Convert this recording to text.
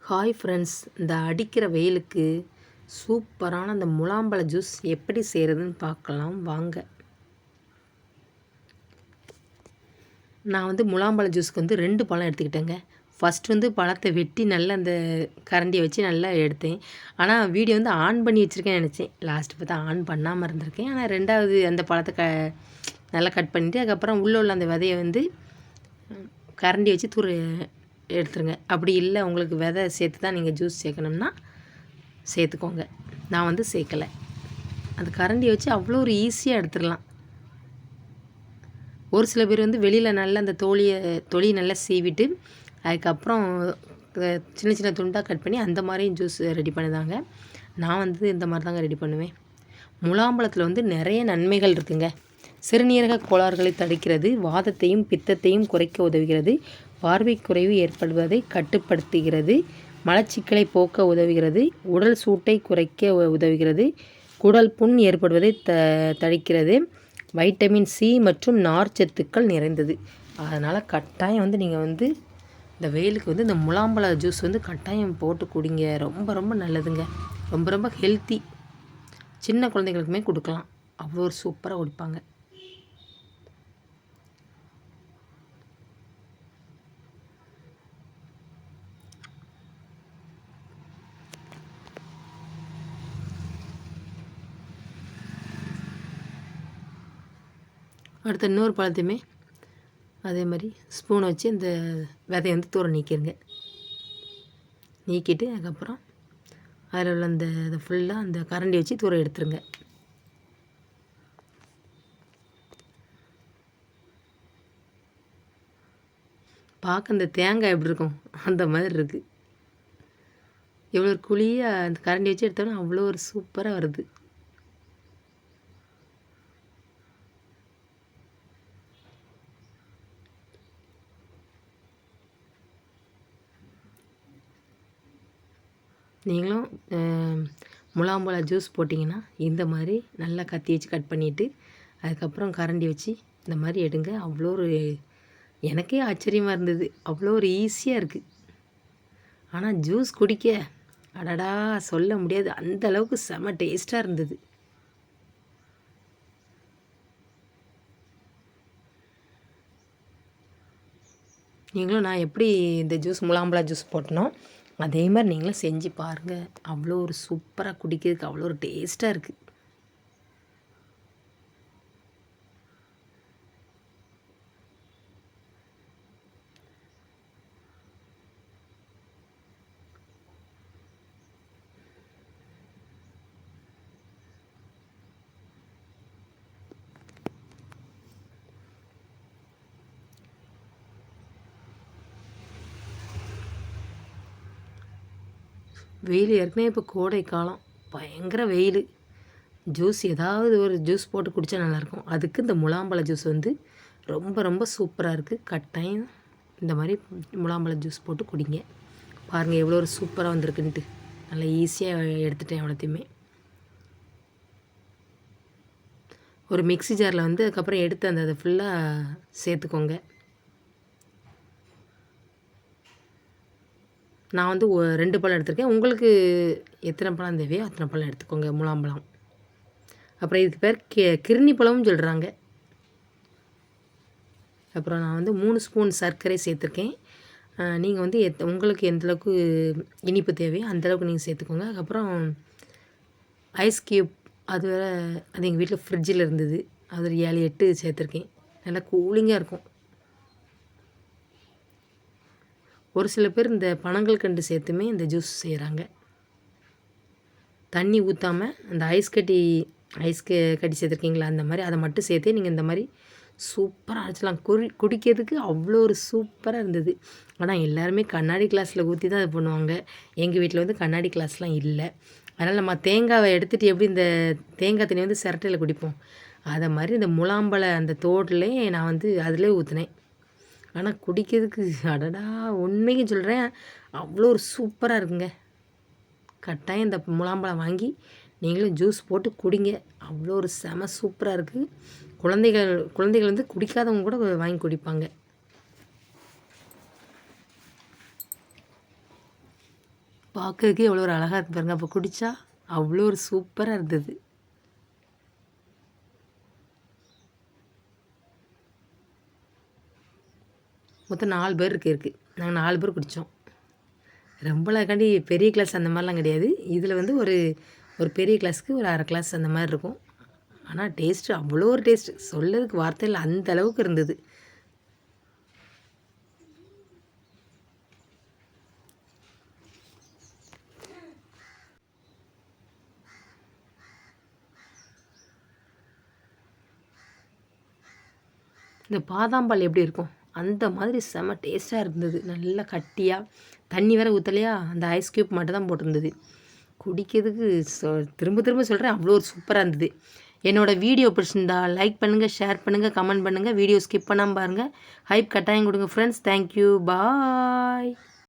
Hi friends, இந்த அடிக்கிற வெயிலுக்கு சூப்பரான அந்த முலாம்பழ ஜூஸ் எப்படி செய்கிறதுன்னு பார்க்கலாம் வாங்க. நான் முலாம்பழ ஜூஸ்க்கு 2 பழம் எடுத்துக்கிட்டேங்க. ஃபஸ்ட் பழத்தை வெட்டி நல்லா அந்த கரண்டியை வச்சு நல்லா எடுத்தேன். ஆனால் வீடியோ ஆன் பண்ணி வச்சுருக்கேன்னு நினச்சேன். லாஸ்ட்டு பார்த்தா ஆன் பண்ணாமல் இருந்திருக்கேன். ஆனால் 2வது அந்த பழத்தை நல்லா கட் பண்ணிவிட்டு அதுக்கப்புறம் உள்ள அந்த விதையை கரண்டி வச்சு எடுத்துருங்க. அப்படி இல்லை உங்களுக்கு விதை சேர்த்து தான் நீங்கள் ஜூஸ் சேர்க்கணும்னா சேர்த்துக்கோங்க. நான் சேர்க்கலை. அந்த கரண்டியை வச்சு அவ்வளோ ஒரு ஈஸியாக எடுத்துடலாம். ஒரு சில பேர் வெளியில் நல்லா அந்த தொலியை நல்லா சீவிட்டு அதுக்கப்புறம் சின்ன சின்ன துண்டாக கட் பண்ணி அந்த மாதிரியும் ஜூஸ் ரெடி பண்ணுதாங்க. நான் இந்த மாதிரி தாங்க ரெடி பண்ணுவேன். முலாம்பழத்தில் நிறைய நன்மைகள் இருக்குங்க. சிறுநீரக கோளாறுகளை தடுக்கிறது, வாதத்தையும் பித்தத்தையும் குறைக்க உதவுகிறது, பார்வை குறைவு ஏற்படுவதை கட்டுப்படுத்துகிறது, மலச்சிக்கலை போக்க உதவுகிறது, உடல் சூட்டை குறைக்க உதவுகிறது, குடல் புண் ஏற்படுவதை தடுக்கிறது, வைட்டமின் சி மற்றும் நார்ச்சத்துக்கள் நிறைந்தது. அதனால் கட்டாயம் நீங்கள் இந்த வெயிலுக்கு இந்த முலாம்பழ ஜூஸ் கட்டாயம் போட்டு குடிங்க. ரொம்ப ரொம்ப நல்லதுங்க. ரொம்ப ரொம்ப ஹெல்த்தி. சின்ன குழந்தைங்களுக்குமே கொடுக்கலாம். அவ்வளோ ஒரு சூப்பராக குடிப்பாங்க. அடுத்த இன்னொரு பழத்தையுமே அதே மாதிரி ஸ்பூனை வச்சு இந்த விதையை தூர நீக்கிடுங்க. நீக்கிட்டு அதுக்கப்புறம் அதில் உள்ள அந்த இதை ஃபுல்லாக அந்த கரண்டி வச்சு தூர எடுத்துருங்க. பார்க்க இந்த தேங்காய் எப்படி இருக்கும் அந்த மாதிரி இருக்குது. எவ்வளோ ஒரு குழியாக அந்த கரண்டி வச்சு எடுத்தோன்னா அவ்வளோ ஒரு சூப்பராக வருது. நீங்களும் முலாம்பழ ஜூஸ் போட்டிங்கன்னா இந்த மாதிரி நல்லா கத்தி வச்சு கட் பண்ணிவிட்டு அதுக்கப்புறம் கரண்டி வச்சு இந்த மாதிரி எடுங்க. அவ்வளோ ஒரு எனக்கே ஆச்சரியமாக இருந்தது. அவ்வளோ ஒரு ஈஸியாக இருக்குது. ஆனால் ஜூஸ் குடிக்க அடடா சொல்ல முடியாது. அந்த அளவுக்கு செம டேஸ்ட்டாக இருந்தது. நீங்களும் நான் எப்படி இந்த முலாம்பழ ஜூஸ் போட்டனோ அதே மாதிரி நீங்களும் செஞ்சு பாருங்கள். அவ்வளோ ஒரு சூப்பராக குடிக்கிறதுக்கு அவ்வளோ ஒரு டேஸ்ட்டாக இருக்குது. வெயில் ஏற்கனவே இப்போ கோடை காலம், பயங்கர வெயில். ஜூஸ் ஏதாவது ஒரு ஜூஸ் போட்டு குடித்தா நல்லாயிருக்கும். அதுக்கு இந்த முலாம்பழ ஜூஸ் ரொம்ப ரொம்ப சூப்பராக இருக்குது. கட்டாயம் இந்த மாதிரி முலாம்பழ ஜூஸ் போட்டு குடிங்க. பாருங்கள் எவ்வளோ ஒரு சூப்பராக வந்திருக்குன்ட்டு. நல்லா ஈஸியாக எடுத்துட்டேன் எவ்வளோத்தையுமே. ஒரு மிக்ஸி ஜாரில் அதுக்கப்புறம் எடுத்து அதை ஃபுல்லாக சேர்த்துக்கோங்க. நான் 2 பழம் எடுத்திருக்கேன். உங்களுக்கு எத்தனை பழம் தேவையோ அத்தனை பழம் எடுத்துக்கோங்க. முலாம்பழம். அப்புறம் இதுக்கு பேர் கிர்னி பழம்னு சொல்கிறாங்க. அப்புறம் நான் 3 ஸ்பூன் சர்க்கரை சேர்த்துருக்கேன். நீங்கள் உங்களுக்கு எந்தளவுக்கு இனிப்பு தேவையோ அந்தளவுக்கு நீங்கள் சேர்த்துக்கோங்க. அதுக்கப்புறம் ஐஸ் க்யூப் அது எங்கள் வீட்டில் ஃப்ரிட்ஜில் இருந்தது. அது ஒரு 7, 8 சேர்த்துருக்கேன். நல்லா கூலிங்காக இருக்கும். ஒரு சில பேர் இந்த பனங்கல்கண்டு சேர்த்துமே இந்த ஜூஸ் செய்கிறாங்க. தண்ணி ஊற்றாமல் அந்த ஐஸ் கட்டி சேர்த்துருக்கீங்களா அந்த மாதிரி அதை மட்டும் சேர்த்தே நீங்கள் இந்த மாதிரி சூப்பராக அரைச்சலாம். குடிக்கிறதுக்கு அவ்வளோ ஒரு சூப்பராக இருந்தது. ஆனால் எல்லாருமே கண்ணாடி கிளாஸில் ஊற்றி தான் அது பண்ணுவாங்க. எங்கள் வீட்டில் கண்ணாடி கிளாஸ்லாம் இல்லை. அதனால் நம்ம தேங்காவை எடுத்துகிட்டு எப்படி இந்த தேங்காய் தண்ணி சிரட்டையில் குடிப்போம் அதை மாதிரி இந்த முலாம்பழ அந்த தோட்டிலே நான் அதிலே ஊற்றினேன். ஆனால் குடிக்கிறதுக்கு அடடா உண்மையும் சொல்கிறேன் அவ்வளோ ஒரு சூப்பராக இருக்குங்க. கட்டாயம் இந்த முலாம்பழம் வாங்கி நீங்களும் ஜூஸ் போட்டு குடிங்க. அவ்வளோ ஒரு செம சூப்பராக இருக்குது. குழந்தைகள் குடிக்காதவங்க கூட வாங்கி குடிப்பாங்க. பார்க்கறதுக்கே எவ்வளோ ஒரு அழகாக இருக்கு பாருங்க. அப்போ குடித்தா அவ்வளோ ஒரு சூப்பராக இருந்தது. மொத்தம் 4 பேர் இருக்குது. நாங்கள் 4 பேர் குடித்தோம். ரொம்பலாக்காண்டி பெரிய கிளாஸ் அந்த மாதிரிலாம் கிடையாது. இதில் வந்து ஒரு ஒரு பெரிய கிளாஸுக்கு ஒரு 1/2 கிளாஸ் அந்த மாதிரி இருக்கும். ஆனால் டேஸ்ட்டு அவ்வளோ ஒரு டேஸ்ட்டு சொல்லதுக்கு வார்த்தை இல்லை, அந்த அளவுக்கு இருந்தது. இந்த பாதாம் பால் எப்படி இருக்கும் அந்த மாதிரி செம டேஸ்ட்டாக இருந்தது. நல்லா கட்டியாக தண்ணி வேறு ஊற்றலையா, அந்த ஐஸ் க்யூப் மட்டும் தான் போட்டிருந்தது. குடிக்கிறதுக்கு திரும்ப திரும்ப சொல்கிறேன், அவ்வளோ ஒரு சூப்பராக இருந்தது. என்னோடய வீடியோ பிடிச்சிருந்தா லைக் பண்ணுங்கள், ஷேர் பண்ணுங்கள், கமெண்ட் பண்ணுங்கள். வீடியோ ஸ்கிப் பண்ணாமல் பாருங்கள். ஹைப் கட்டாயம் கொடுங்க ஃப்ரெண்ட்ஸ். தேங்க்யூ, பாய்.